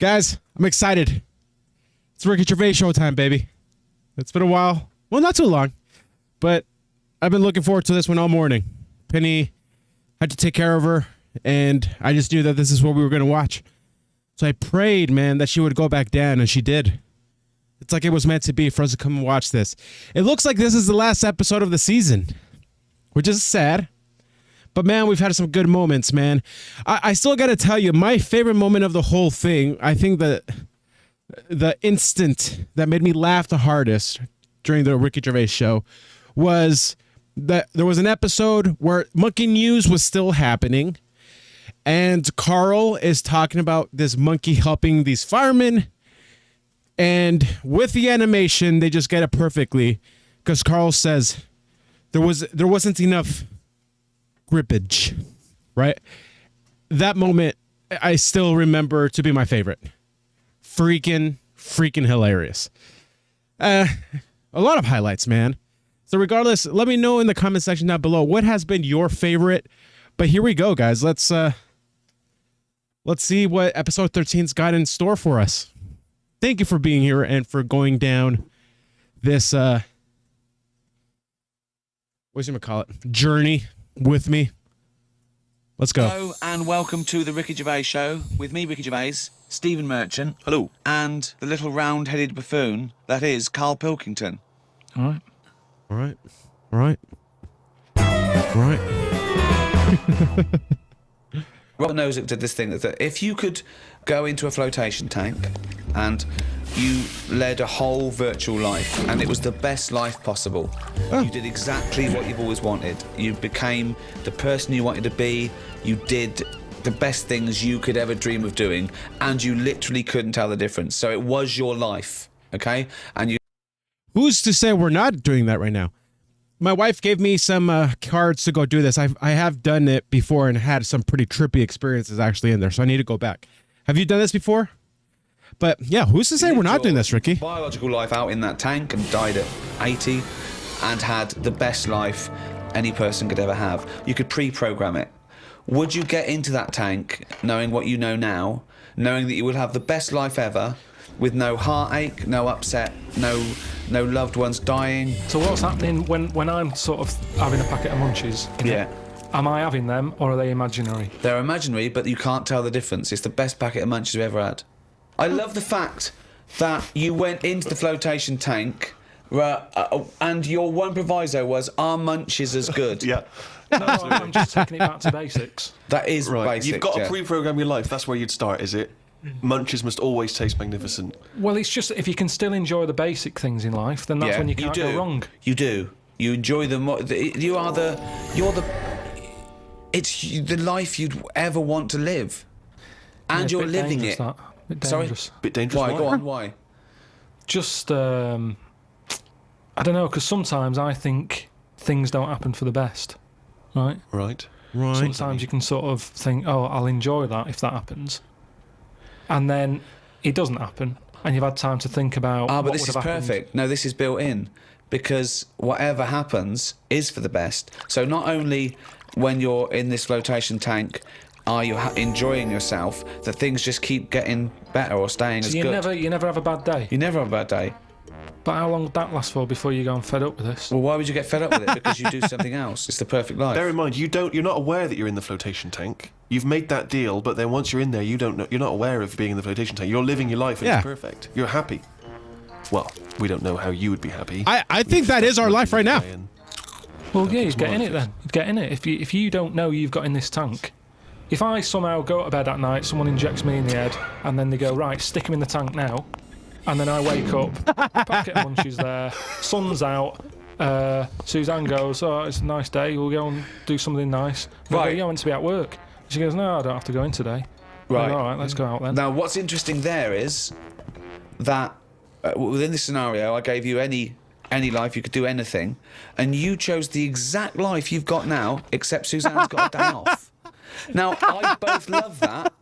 Guys, I'm excited. It's Ricky Gervais show time, baby. It's been a while. Well, not too long, but I've been looking forward to this one all morning. Penny had to take care of her, and I just knew that this is what we were going to watch. So I prayed, man, that she would go back down, and she did. It's like it was meant to be for us to come and watch this. It looks like this is the last episode of the season, which is sad. But, man, we've had some good moments, man. I still got to tell you, my favorite moment of the whole thing, I think that the instant that made me laugh the hardest during the Ricky Gervais show was that there was an episode where monkey news was still happening, and Karl is talking about this monkey helping these firemen, and with the animation, they just get it perfectly, because Karl says there wasn't enough grippage, right? That moment I still remember to be my favorite. Freaking hilarious. A lot of highlights, man. So regardless, let me know in the comment section down below what has been your favorite. But here we go, guys. Let's see what episode 13's got in store for us. Thank you for being here and for going down this journey with me. Let's go. Hello and welcome to the Ricky Gervais show with me, Ricky Gervais, Stephen Merchant. Hello. And the little round-headed buffoon that is Karl Pilkington. All right. Robert knows it did this thing that if you could go into a flotation tank and you led a whole virtual life and it was the best life possible, you did exactly what you've always wanted. You became the person you wanted to be. You did the best things you could ever dream of doing, and you literally couldn't tell the difference. So it was your life, okay? And you. Who's to say we're not doing that right now? My wife gave me some cards to go do this. I have done it before and had some pretty trippy experiences actually in there, so I need to go back. Have you done this before? But yeah, who's to say we're not doing this, Ricky? Biological life out in that tank and died at 80 and had the best life any person could ever have. You could pre-program it. Would you get into that tank knowing what you know now, knowing that you would have the best life ever, with no heartache, no upset, no loved ones dying? So what's happening when I'm sort of having a packet of munchies? Yeah. Am I having them, or are they imaginary? They're imaginary, but you can't tell the difference. It's the best packet of munchies we've ever had. I love the fact that you went into the flotation tank, and your one proviso was, "Are munchies as good?" Yeah. No, I'm just taking it back to basics. That is right. basic. You've got to pre-program your life. That's where you'd start, is it? Munchies must always taste magnificent. Well, it's just if you can still enjoy the basic things in life, then that's when you can't go wrong. You do. You enjoy them. It's the life you'd ever want to live, and you're living it. Bit dangerous. Sorry? Bit dangerous. Why? Go on. Why? Just I don't know, because sometimes I think things don't happen for the best, right? Right. Sometimes you can sort of think, oh, I'll enjoy that if that happens. And then it doesn't happen, and you've had time to think about but this is perfect. No, this is built in, because whatever happens is for the best. So not only when you're in this flotation tank are you enjoying yourself, that things just keep getting better or staying as good. You never have a bad day? You never have a bad day. But how long would that last for before you go fed up with this? Well, why would you get fed up with it? Because you do something else. It's the perfect life. Bear in mind, you're not aware that you're in the flotation tank. You've made that deal, but then once you're in there, you're not aware of being in the flotation tank. You're living your life and it's perfect. You're happy. Well, we don't know how you would be happy. I think that is our life right now. Well, yeah, you'd get in it then. You'd get in it. If you don't know you've got in this tank. If I somehow go to bed at night, someone injects me in the head, and then they go, right, stick him in the tank now, and then I wake up, packet of munchies there, sun's out, Suzanne goes, oh, it's a nice day, we'll go and do something nice. And I go, yeah, I want to be at work. She goes, no, I don't have to go in today. Right. Go, all right, let's go out then. Now, what's interesting there is that within this scenario, I gave you any life, you could do anything, and you chose the exact life you've got now, except Suzanne's got a day off. Now, I both love that,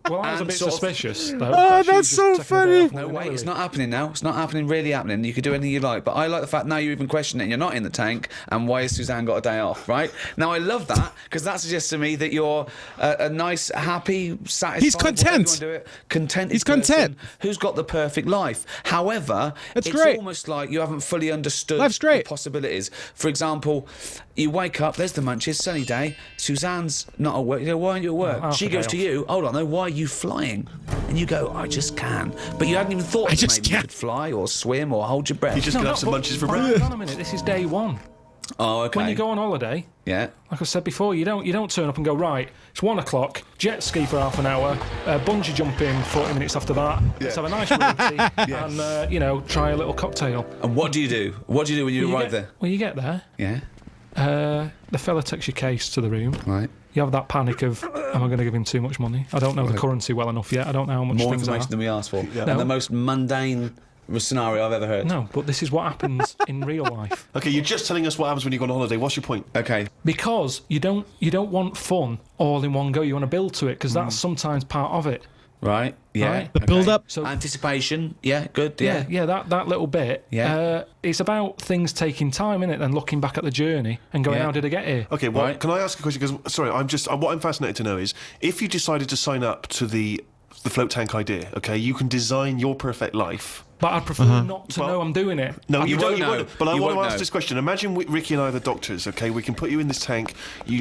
Well, I was a and bit sort of- suspicious, though. Oh, that she that's was just so taking a day funny. off No, willy-nilly. wait, it's not happening now. It's not happening, really happening. You can do anything you like. But I like the fact now you're even questioning it. You're not in the tank, and why has Suzanne got a day off, right? Now, I love that, because that suggests to me that you're a nice, happy, satisfied... He's content. whatever you want to do it, contented He's person content. who's got the perfect life. However, That's it's great. almost like you haven't fully understood Life's great. the possibilities. For example, you wake up, there's the munchies, sunny day, Suzanne's not at work. You go, why aren't you at work? half She a day goes to off. you, hold on though, why are you flying? And you go, I just can. But you hadn't even thought that just maybe you can. could fly or swim or hold your breath. You just gonna have some but- munchies for but breakfast. Hang on a minute, this is day one. Oh, okay. When you go on holiday, Yeah. like I said before, you don't turn up and go, right, it's 1 o'clock, jet ski for half an hour, bungee jumping 40 minutes after that, let's have a nice roomie, and, try a little cocktail. And what do you do? What do you do when you arrive there? Well, you get there, Yeah. the fella takes your case to the room. Right. You have that panic of, am I going to give him too much money? I don't know the currency well enough yet. I don't know how much More things information are. than we asked for. Yeah. And No. the most mundane scenario I've ever heard. No, but this is what happens in real life. Okay, you're just telling us what happens when you go on holiday. What's your point? Okay. Because you don't want fun all in one go. You want to build to it, because that's sometimes part of it. Right. Yeah. Right. The build-up. So Anticipation. Yeah. Good. Yeah. yeah, that little bit. Yeah. It's about things taking time, innit? Then looking back at the journey and going, Yeah. how did I get here? Okay, well, Right. can I ask a question? Because sorry, what I'm fascinated to know is if you decided to sign up to the float tank idea. Okay, you can design your perfect life. But I'd prefer not to Well, know I'm doing it. No, You you won't don't. You know. won't. But I You want to won't ask know. this question. Imagine Ricky and I are the doctors. Okay, we can put you in this tank.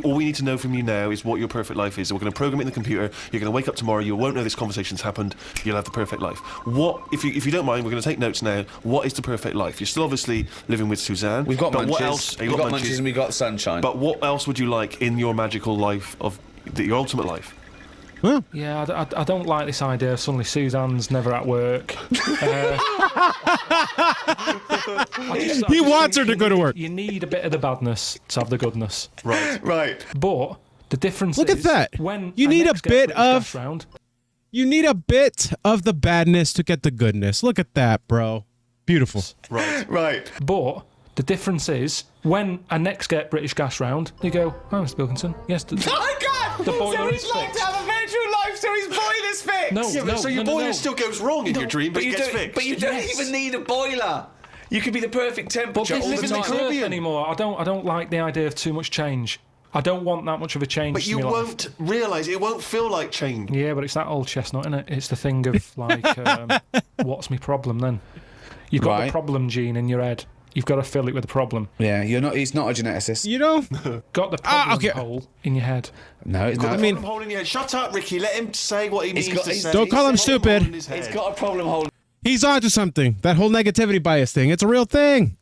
All we need to know from you now is what your perfect life is. We're going to program it in the computer. You're going to wake up tomorrow. You won't know this conversation's happened. You'll have the perfect life. What, if you don't mind, we're going to take notes now. What is the perfect life? You're still obviously living with Suzanne. We've got but munchies. What else? We've got munchies and we've got sunshine. But what else would you like in your magical life your ultimate life? Yeah, I don't like this idea. Suddenly Suzanne's never at work. He wants her to go to work. You need a bit of the badness to have the goodness. Right. right. But the difference Look is at that. when You I need a next get bit British of- Gas round, You need a bit of the badness to get the goodness. Look at that, bro. Beautiful. Right. Right. but the difference is when I next get British Gas round, they go, oh, Mr. Pilkington, yes, Oh my God! The boiler so is he's like fixed. to have a virtual life, so his boiler's fixed. No, Yeah, but so your boiler still goes wrong in your dream, but it gets fixed. But you don't Yes. even need a boiler. You could be the perfect But temperature this all the isn't time. the Earth Caribbean. anymore. I don't like the idea of too much change. I don't want that much of a change. But to you me life. won't realise it won't feel like change. Yeah, but it's that old chestnut, isn't it? It's the thing of like, what's my problem then? You've got Right. the problem gene in your head. You've got to fill it with the problem. Yeah, you're not. He's not a geneticist. You know? Got the problem okay. hole in your head. No, it's Got not. the I mean- problem holding your head. Shut up, Ricky. Let him say what he needs got- to he's- say. Don't call him He's got a problem stupid. in his head. He's got a problem holding. He's onto something. That whole negativity bias thing. It's a real thing.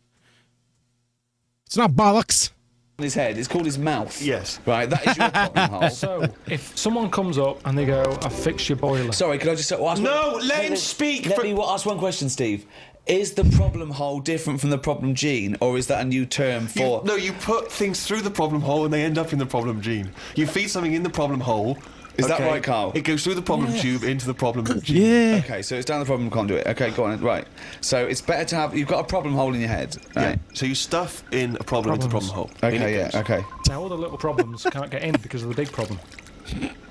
It's not bollocks. his head. It's called his mouth. Yes. Right, that is your problem hole. So, if someone comes up and they go, I've fixed your boiler. Sorry, could I just ask No, let him speak Let for- me ask one question, Steve. Is the problem hole different from the problem gene, or is that a new term for... No, you put things through the problem hole and they end up in the problem gene. You feed something in the problem hole. Is that right, Karl? It goes through the problem tube into the problem gene. Yeah. Okay, so it's down the problem conduit. Okay, go on. Right. So it's better to have... You've got a problem hole in your head, right? Yeah. So you stuff in a problem into the problem Problems. hole. In Okay, it yeah, goes. okay. Now, all the little problems can't get in because of the big problem.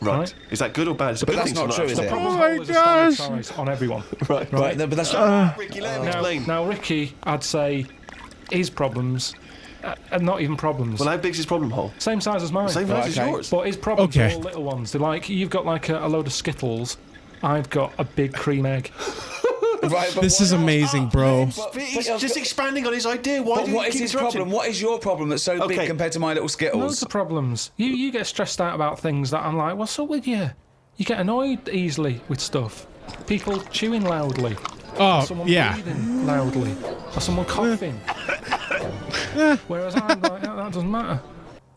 Right. Right. Is that good or bad? It's a But good that's thing not to true, have is stuff. it? Problem my hole is a standard gosh. size on everyone. Right. Right, no, but that's... Ricky, let him Now, explain. now, Ricky, I'd say his problems are not even problems. Well, how big's his problem hole? Same size as mine. Same size as okay. yours. But his problems Okay. are all little ones. They're like, you've got like a load of Skittles. I've got a big cream egg. Right, but This what is else- amazing, bro. But- But he's but- just expanding on his idea. Why But do you what is keep his interrupting? problem? What is your problem that's so big Okay. compared to my little Loads Skittles? of problems. You get stressed out about things that I'm like, what's up with you? You get annoyed easily with stuff. People chewing loudly. Oh, Someone yeah. breathing loudly. Or someone coughing. Whereas I'm like, that doesn't matter.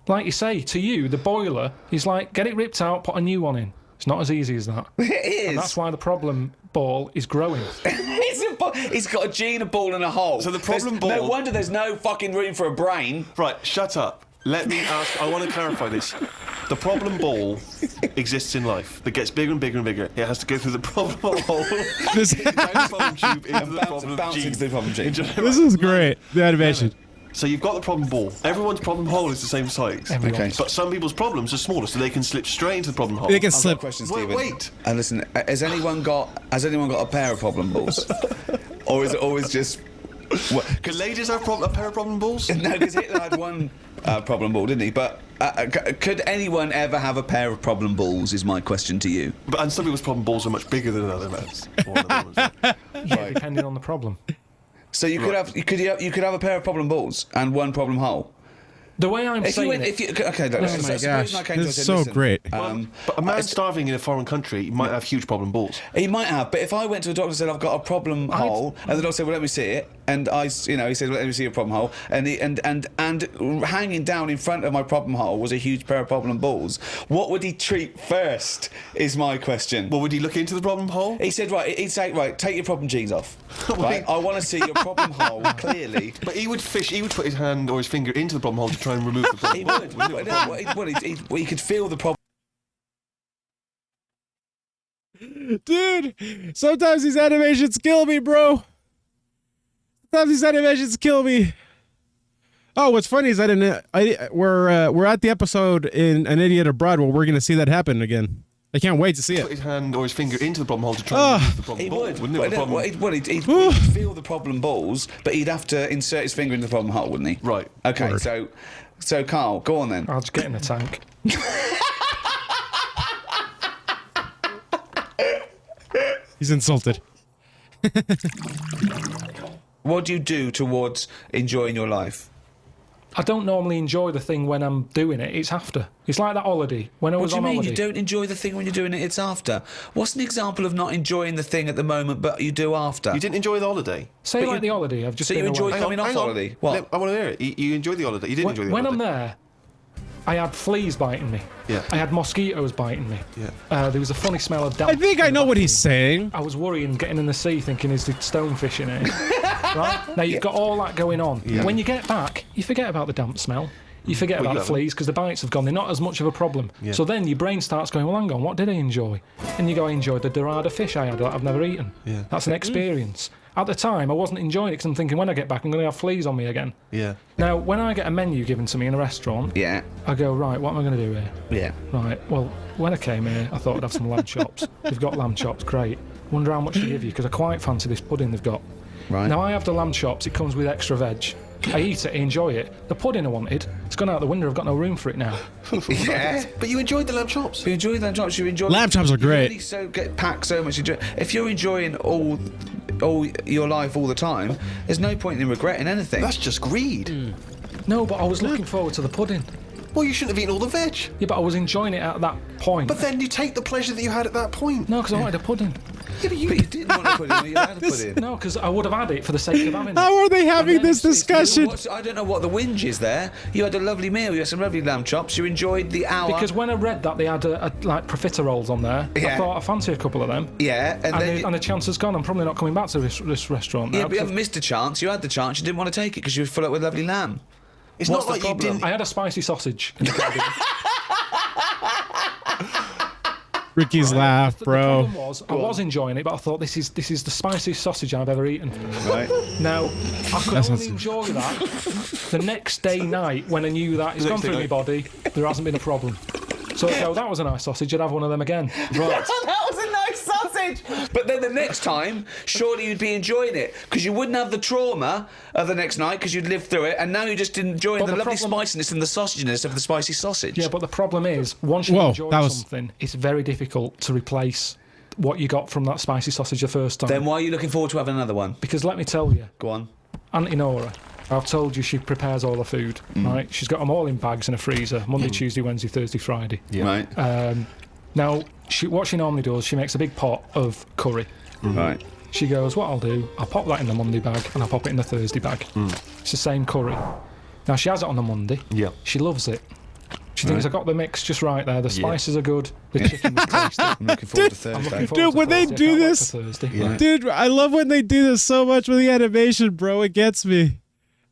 Like you say, to you, the boiler is like, get it ripped out, put a new one in. It's not as easy as that. It is. And that's why the problem ball is growing. He's got a gene, a ball, and a hole. So the problem No ball- wonder there's no fucking room for a brain. Right, shut up. Let me ask. I want to clarify this. The problem ball exists in life. That gets bigger and bigger and bigger. It has to go through the problem hole, This, down the problem tube into the problem Bouncing gene. to the problem gene. this is great. The animation. So you've got the problem ball. Everyone's problem hole is the same size. Everyone's. Okay. But some people's problems are smaller, so they can slip straight into the problem hole. They can I've got a slip. question, Wait, Stephen. wait. And listen, has anyone got a pair of problem balls, or is it always just? Can ladies have a pair of problem balls? No, because Hitler had one problem ball, didn't he? But could anyone ever have a pair of problem balls? Is my question to you. And some people's problem balls are much bigger than another man's. Or another woman's. Yeah, depending on the problem. So you could have you could have a pair of problem balls and one problem hole. The way I'm If you saying went, it, if you okay, look, Oh so my suppose gosh, I came to this you is and so said, listen, great. But a man starving in a foreign country might have huge problem balls. He might have, but if I went to a doctor and said I've got a problem hole, and the doctor said, "Well, let me see it," and he said, "Well, let me see your problem hole," and hanging down in front of my problem hole was a huge pair of problem balls. What would he treat first? Is my question. Well, would he look into the problem hole? He said, he'd say, right, take your problem jeans off. Right, I want to see your problem hole clearly. But he would put his hand or his finger into the problem hole to try and remove the problem He hole. would. He could feel the problem. Dude, sometimes these animations kill me, bro. Sometimes these animations kill me. Oh, what's funny is we're at the episode in An Idiot Abroad where we're gonna see that happen again. I can't wait to see Put it. his hand or his finger into the problem hole to try and remove the problem He ball. would. Wouldn't it? The problem- He'd feel the problem balls, but he'd have to insert his finger in the problem hole, wouldn't he? Right. Okay, Word. so Karl, go on then. I'll just get in the tank. He's insulted. What do you do towards enjoying your life? I don't normally enjoy the thing when I'm doing it. It's after. It's like that holiday. When I What was do you on mean holiday. you don't enjoy the thing when you're doing it? It's after. What's an example of not enjoying the thing at the moment, but you do after? You didn't enjoy the holiday. Say But like you- the holiday. I've just So been you enjoyed away. coming off Hang on. holiday? What? I want to hear it. You enjoyed the holiday. You didn't enjoy the When I'm holiday. there, I had fleas biting me. Yeah. I had mosquitoes biting me. Yeah. There was a funny smell of damp. I think I know what he's saying. I was worrying, getting in the sea, thinking, is the stonefish in it? Right? Now, you've got all that going on. Yeah. When you get back, you forget about the damp smell. You forget Well, about you the fleas because the bites have gone. They're not as much of a problem. Yeah. So then your brain starts going, well, hang on, what did I enjoy? And you go, I enjoyed the dorada fish I had that I've never eaten. Yeah. That's an experience. At the time, I wasn't enjoying it because I'm thinking, when I get back, I'm going to have fleas on me again. Yeah. Now, when I get a menu given to me in a restaurant, Yeah. I go, right, what am I going to do here? Yeah. Right, well, when I came here, I thought I'd have some lamb chops. They've got lamb chops, great. Wonder how much they give you, because I quite fancy this pudding they've got. Right. Now, I have the lamb chops, it comes with extra veg. I eat it, I enjoy it. The pudding I wanted, it's gone out the window, I've got no room for it now. Yeah. But you enjoyed the lamb chops. You enjoy lamb chops. You enjoy Lamb chops are great. You really get packed so much. If you're enjoying all your life all the time, there's no point in regretting anything. That's just greed. No, but I was looking forward to the pudding. Well, you shouldn't have eaten all the veg. Yeah, but I was enjoying it at that point. But then you take the pleasure that you had at that point. No, because I wanted a pudding. Yeah, but you didn't want to put in. You had to put in. No, because I would have had it for the sake of having it. How are they having And then this it's- discussion? I don't know what the whinge is there. You had a lovely meal. You had some lovely lamb chops. You enjoyed the hour. Because when I read that they had like profiteroles on there, Yeah. I thought I fancy a couple of them. yeah, and then And the chance has gone. I'm probably not coming back to this restaurant now. yeah, but you 'cause haven't missed a chance. You had the chance. You didn't want to take it because you were full up with lovely lamb. It's What's not the like you problem? didn't. I had a spicy sausage. In the garden. Ricky's laugh, The bro. problem was, I was enjoying it, but I thought this is the spiciest sausage I've ever eaten. Right. Now, I could That only sounds- enjoy that the next day night when I knew that it's The gone next through day my night. body. There hasn't been a problem. So I'd go, that was a nice sausage. I'd have one of them again. Right. That was a nice sausage. But then the next time, surely you'd be enjoying it because you wouldn't have the trauma of the next night because you'd lived through it, and now you're just enjoying But the the lovely problem- spiciness and the sausaginess of the spicy sausage. Yeah, but the problem is, once you Whoa, enjoy that was- something, it's very difficult to replace what you got from that spicy sausage the first time. Then why are you looking forward to having another one? Because let me tell you, Go on. Auntie Nora, I've told you she prepares all the food, right? She's got them all in bags in a freezer, Monday, Tuesday, Wednesday, Thursday, Friday. Right. Now, what she normally does, she makes a big pot of curry. Right. She goes, what I'll do, I'll pop that in the Monday bag and I'll pop it in the Thursday bag. It's the same curry. Now, she has it on the Monday. Yeah. She loves it. She thinks I got the mix just right there. The spices are good. The chicken was tasty. I'm looking forward to I'm Thursday. looking forward Dude, to when they Thursday. I do can't wait this- for Thursday. Yeah. Dude, I love when they do this so much with the animation, bro. It gets me.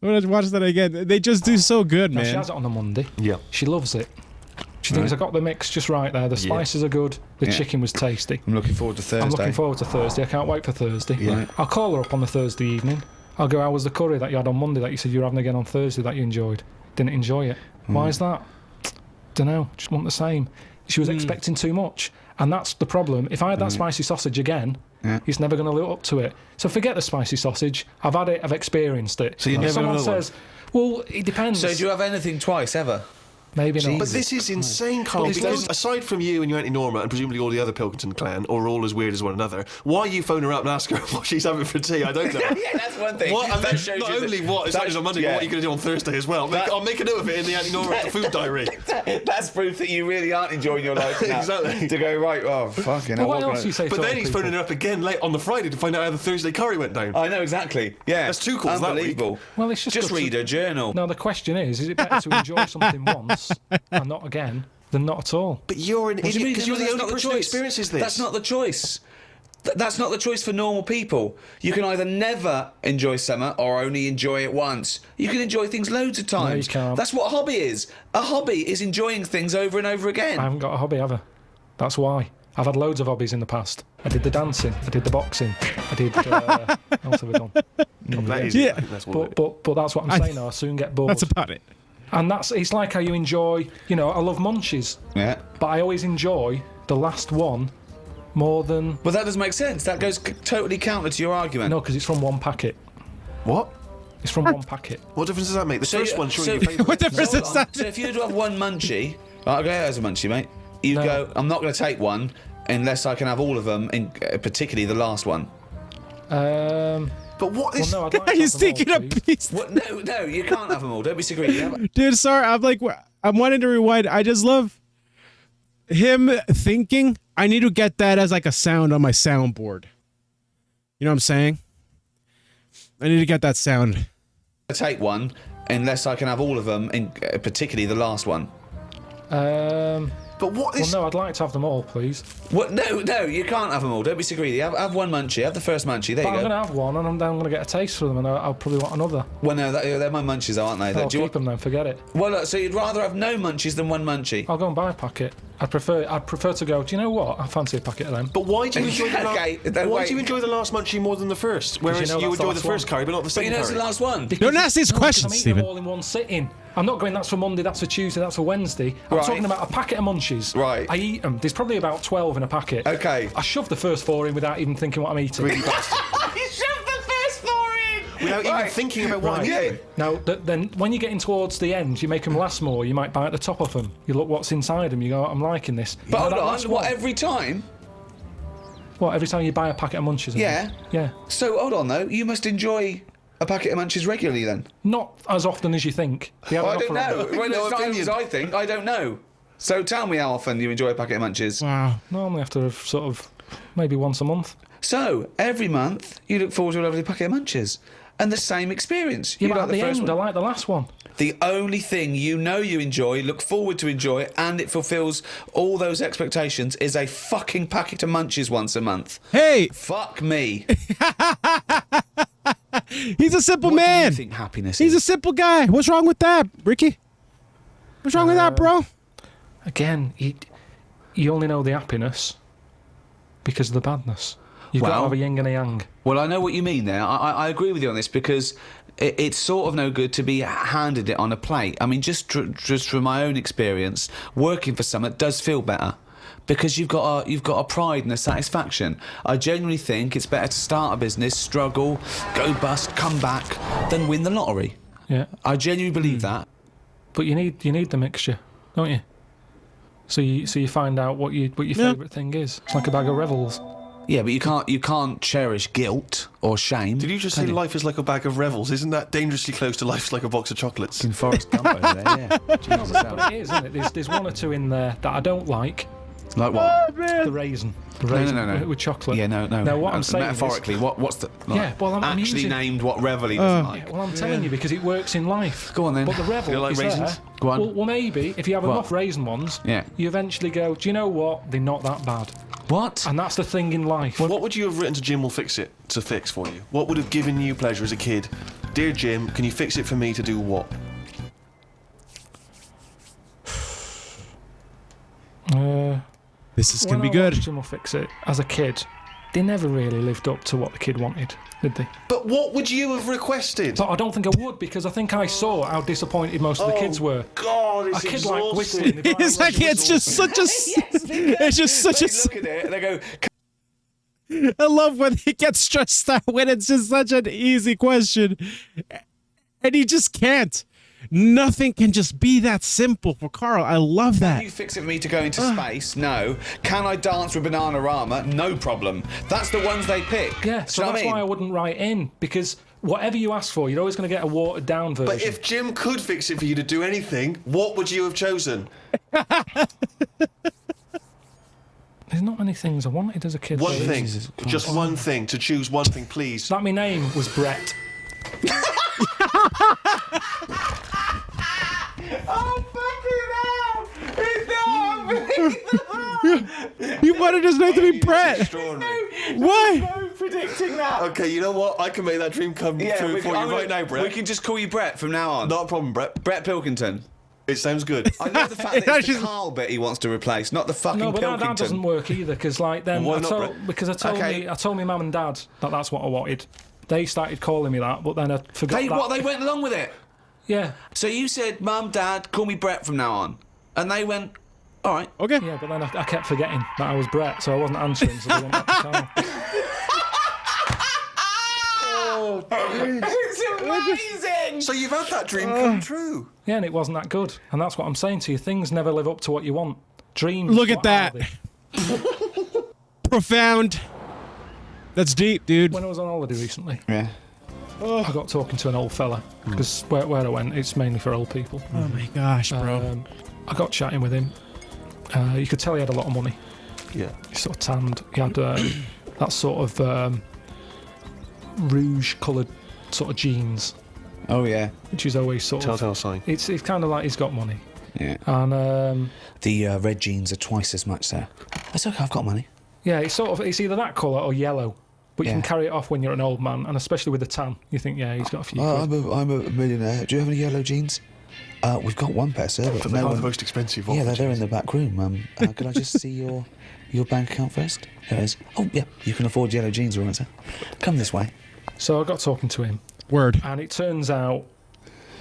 I'm gonna watch that again. They just do so good, Now, she man. has it on the Monday. Yeah. She loves it. She thinks I got the mix just right there. The spices are good. The Yeah. chicken was tasty. I'm looking forward to Thursday. I'm looking forward to Thursday. I can't wait for Thursday. Yeah. I'll call her up on the Thursday evening. I'll go, how was the curry that you had on Monday that you said you were having again on Thursday that you enjoyed? Didn't enjoy it. Why is that? Dunno, just want the same. She was expecting too much. And that's the problem. If I had that spicy sausage again, he's never going to live up to it. So forget the spicy sausage. I've had it, I've experienced it. So you if never someone another one? says, well, it depends. So do you have anything twice ever? Maybe not. But this is insane, Karl, because aside from you and your Auntie Norma and presumably all the other Pilkington clan, or all as weird as one another, why you phone her up and ask her what she's having for tea? I don't know. Yeah, that's one thing. What, and That then shows not you only that- what is happening on Monday, but what are you going to do on Thursday as well? I'll make a note of it in the Auntie Norma food diary. That's proof that you really aren't enjoying your life now. Exactly. To go, right, oh, fucking hell. Well, what what else can do you say But to then other he's people? phoning her up again late on the Friday to find out how the Thursday curry went down. I know, exactly. Yeah. That's 2 calls that week. Unbelievable. Well, it's just Just good to- read a journal. No, the question is it better to enjoy something once and not again than not at all? But you're an What do idiot you mean? because you're That's the not only person who experiences this. That's not the choice. That's not the choice for normal people. You can either never enjoy summer or only enjoy it once. You can enjoy things loads of times. you can't. That's what a hobby is. A hobby is enjoying things over and over again. I haven't got a hobby ever. That's why. I've had loads of hobbies in the past. I did the dancing. I did the boxing. I did. What else have I done? That is Yeah. That's one of it. But that's what I'm saying. Now I soon get bored. That's about it. And it's like how you enjoy. You know, I love munchies, Yeah. but I always enjoy the last one more than But that doesn't make sense. That goes totally counter to your argument. no, because it's from one packet. What? It's from one packet. What difference does that make? The So first you- one, sure, so- your favourite. What difference Hold is on. that? So if you had to have one munchie, I'll go as a munchie, mate. You No. go, I'm not going to take one unless I can have all of them, particularly the last one. But what Well, is... no, I'd like to He's have them all, taking a please. piece. What? No, you can't have them all. Don't be so greedy. Dude, sorry. I'm wanting to rewind. I just love him thinking I need to get that as like a sound on my soundboard. You know what I'm saying? I need to get that sound. Take one unless I can have all of them, particularly the last one. But what Well, is... no, I'd like to have them all, please. What? No, you can't have them all. Don't be so greedy. Have one munchie. Have the first munchie. There But you I'm go. going to have one, and I'm going to get a taste for them, and I'll probably want another. Well, no, they're my munchies, though, aren't they? I'll Do you keep them then. Forget it. Well, look, so you'd rather have no munchies than one munchie? I'll go and buy a packet. I'd prefer to go. Do you know what? I fancy a packet of them. But why do you enjoy the Okay, why wait. do you enjoy the last munchie more than the first? Whereas you know you that's the enjoy the last first one. curry, but not the But second you know it's curry. the last one. Don't ask these questions, I'm eating Stephen. them all in one sitting. I'm not going, that's for Monday, that's for Tuesday, that's for Wednesday. I'm Right. talking about a packet of munchies. Right. I eat them. There's probably about 12 in a packet. Okay. I shove the first 4 in without even thinking what I'm eating. You shoved the first 4 in! Without even thinking about what I'm Right. eating. Now, then when you're getting towards the end, you make them last more. You might bite the top off them. You look what's inside them. You go, I'm liking this. But Now hold that on, last what, one- every time? What, every time you buy a packet of munchies? Yeah. Yeah. So, hold on, though. You must enjoy a packet of munchies regularly, then? Not as often as you think. They have Well, I an don't offer know. on them. Well, No it's not opinion. as I think. I don't know. So tell me how often you enjoy a packet of munchies. Wow. Normally after sort of maybe once a month. So, every month, you look forward to a lovely packet of munchies. And the same experience. Yeah, You but like at the the first end, one. I like the last one. The only thing you know you enjoy, look forward to enjoy, and it fulfills all those expectations is a fucking packet of munchies once a month. Hey, Fuck me. he's a simple What do man. you think happiness He's a is? simple guy. What's wrong with that, Ricky? What's wrong with that, bro? Again, you only know the happiness because of the badness. You've got Well- to have a yin and a yang. Well, I know what you mean there. I agree with you on this because it's sort of no good to be handed it on a plate. I mean, just from my own experience, working for someone does feel better because you've got a pride and a satisfaction. I genuinely think it's better to start a business, struggle, go bust, come back, than win the lottery. Yeah, I genuinely believe that. but you need the mixture, don't you? So you find out what your favourite thing is. It's like a bag of Revels. Yeah, but you can't cherish guilt or shame. Did you just say life is like a bag of revels? Isn't that dangerously close to life's like a box of chocolates? In Forrest Gump over there, yeah. Jesus, But it is, isn't it? There's one or two in there that I don't like. like what? The raisin. The raisin No. with chocolate. Yeah, no. Now what I'm saying is, metaphorically, what's the Yeah, well, I'm actually using- named what Revel he doesn't like? well, I'm telling you because it works in life. Go on then. But the Revel You like is raisins? there. Go on. Well, maybe if you have What? enough raisin ones, Yeah. you eventually go, do you know what? They're not that bad. What? And that's the thing in life. What would you have written to Jim will fix it to fix for you? What would have given you pleasure as a kid? Dear Jim, can you fix it for me to do what? This is When gonna be I good. watched Jim will fix it as a kid. they never really lived up to what the kid wanted, did they? But what would you have requested? But I don't think I would, because I think I saw how disappointed most of the kids were. God, it's A kid exhausting. like whistling. they'd be It's like it's just such a. It's just such a. Look at it. They go. I love when he gets stressed out when it's just such an easy question, and he just can't. Nothing can just be that simple for Karl. I love Can that. you fix it for me to go into space? No. Can I dance with Bananarama? No problem. That's the ones they pick. Yeah, Do so you know what that's I mean? why I wouldn't write in, because whatever you ask for, you're always going to get a watered down version. But if Jim could fix it for you to do anything, what would you have chosen? There's not many things I wanted as a kid. One really. thing. Jesus Just one thing. To choose one thing, please. That my name was Bret. Oh, fucking hell! It's You wanted his name to be Bret. Extraordinary. Why? no predicting that. Okay, you know what? I can make that dream come true for you right now, Brett. We can just call you Brett from now on. Not a problem, Brett. Bret Pilkington. It sounds good. I love the fact that it's actually- the Karl bit he wants to replace, not the fucking No, but Pilkington. that doesn't work either, because like then Why I not, told, Brett? because I told Okay. I told my mum and dad that that's what I wanted. They started calling me that, but then I forgot They that. what? They went along with it. Yeah, So you said, "Mum, Dad, call me Brett from now on," and they went, "All right." Okay. yeah, but then I kept forgetting that I was Bret, so I wasn't answering. So they went back to Karl. It's amazing. So you've had that dream come true. Yeah, and it wasn't that good, and that's what I'm saying to you. Things never live up to what you want. Dreams. Look at what are that. they? Profound. That's deep, dude. When I was on holiday recently, Yeah. I got talking to an old fella, because where I went, it's mainly for old people. Oh my gosh, bro. I got chatting with him. You could tell he had a lot of money. Yeah. He's sort of tanned. He had that sort of rouge-coloured sort of jeans, Oh yeah. which is always sort of. Telltale sign. It's kind of like he's got money. Yeah. And The red jeans are twice as much, sir. That's okay. I've got money. yeah, it's either that colour or yellow. But you Yeah. can carry it off when you're an old man, and especially with a tan, you think, yeah, he's got a few. quid. I'm a millionaire. Do you have any yellow jeans? We've got one pair, sir. But But no they're one... the most expensive. Yeah, of they're in the back room. Could I just see your bank account first? There it is. Oh, yeah. You can afford yellow jeans, all right, sir. Come this way. So I got talking to him, Word. and it turns out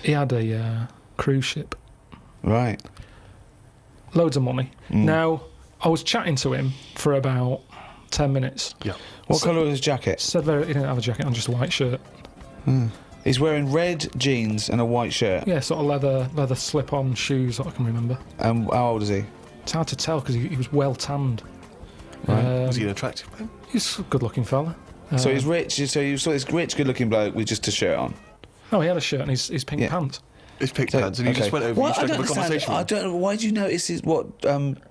he had a cruise ship. Right. Loads of money. Now, I was chatting to him for about 10 minutes. Yeah. What colour was his jacket? Said he didn't have a jacket on, just a white shirt. He's wearing red jeans and a white shirt. Yeah, sort of leather slip-on shoes that I can remember. How old is he? It's hard to tell because he was well tanned. Right. Was he an attractive man? He's a good-looking fella. So he's rich. So you saw this rich, good-looking bloke with just a shirt on. Oh, he had a shirt and his pink Yeah. pants. His pink So- pants, and he just went over and I struck don't up a understand. conversation. I with him. don't know. Why did you notice what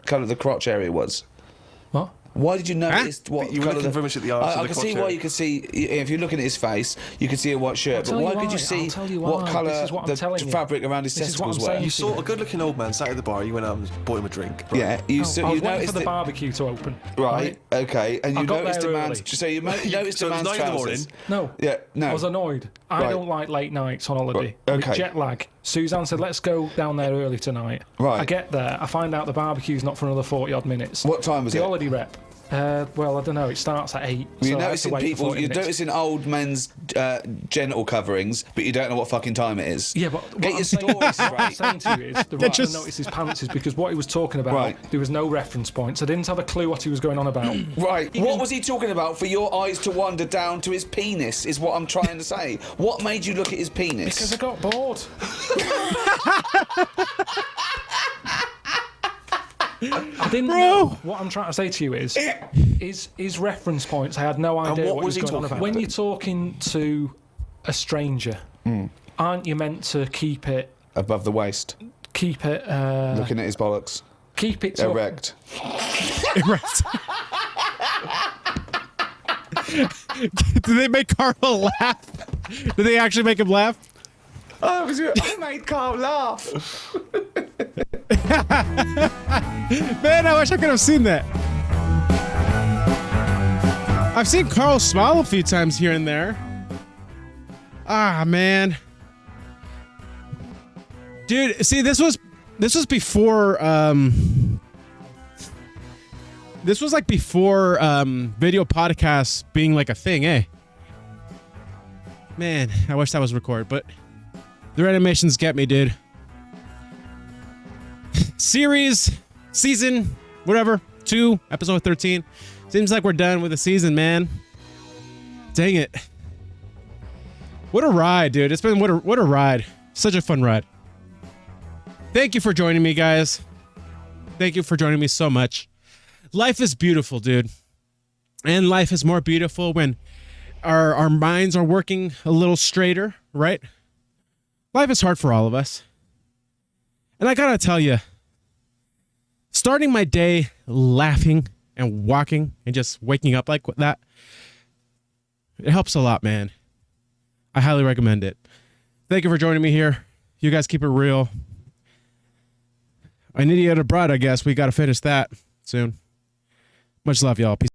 colour the crotch area was? What? Why did you notice what You were colour looking very much at the arse of I the can see crotch why area. you could see if you're looking at his face, you could see a white shirt. But tell why you could you why, see I'll tell you what why. colour This is what I'm the telling you. fabric around his This is what testicles I'm were? saying. You saw a good-looking old man sat at the bar. You went out and bought him a drink. Right? Yeah, you I was waiting noticed for the that- barbecue to open. Right. Okay. And I you got noticed there a man's. early. So you noticed So a it was man's 9 in the morning. trousers. No. Yeah. No. I was annoyed. I Right. don't like late nights on holiday. Right, okay. With jet lag. Suzanne said, let's go down there early tonight. Right. I get there. I find out the barbecue's not for another 40-odd minutes. What time was the it? holiday rep. Well, I don't know. It starts at 8. You're so I had to noticing wait for people. 40 You're minutes. noticing old men's genital coverings, but you don't know what fucking time it is. Yeah, but what Get I'm your saying- stories what I'm straight. saying to you is the reason just- I noticed his pants is because what he was talking about, Right. there was no reference points. I didn't have a clue what he was going on about. Right. What was he talking about for your eyes to wander down to his penis? Is what I'm trying to say. What made you look at his penis? Because I got bored. I didn't know. What I'm trying to say to you is his reference points. I had no idea what what was he was he going on talking about. When about? you're talking to a stranger, aren't you meant to keep it? Above the waist, looking at his bollocks, Keep it to erect. Did they make Karl laugh? Did they actually make him laugh? I made Karl laugh. Man, I wish I could have seen that. I've seen Karl smile a few times here and there. Ah, man. Dude, see, this was before This was like before video podcasts being like a thing, eh? Man, I wish that was recorded, but their animations get me, dude. Season, whatever, 2, episode 13. Seems like we're done with the season, man. Dang it. What a ride, dude. It's been what a ride. Such a fun ride. Thank you for joining me, guys. Thank you for joining me so much. Life is beautiful, dude. And life is more beautiful when our minds are working a little straighter, right? Life is hard for all of us. And I gotta tell you, starting my day laughing and walking and just waking up like that, it helps a lot, man. I highly recommend it. Thank you for joining me here. You guys keep it real. An Idiot Abroad, I guess. We gotta finish that soon. Much love, y'all. Peace.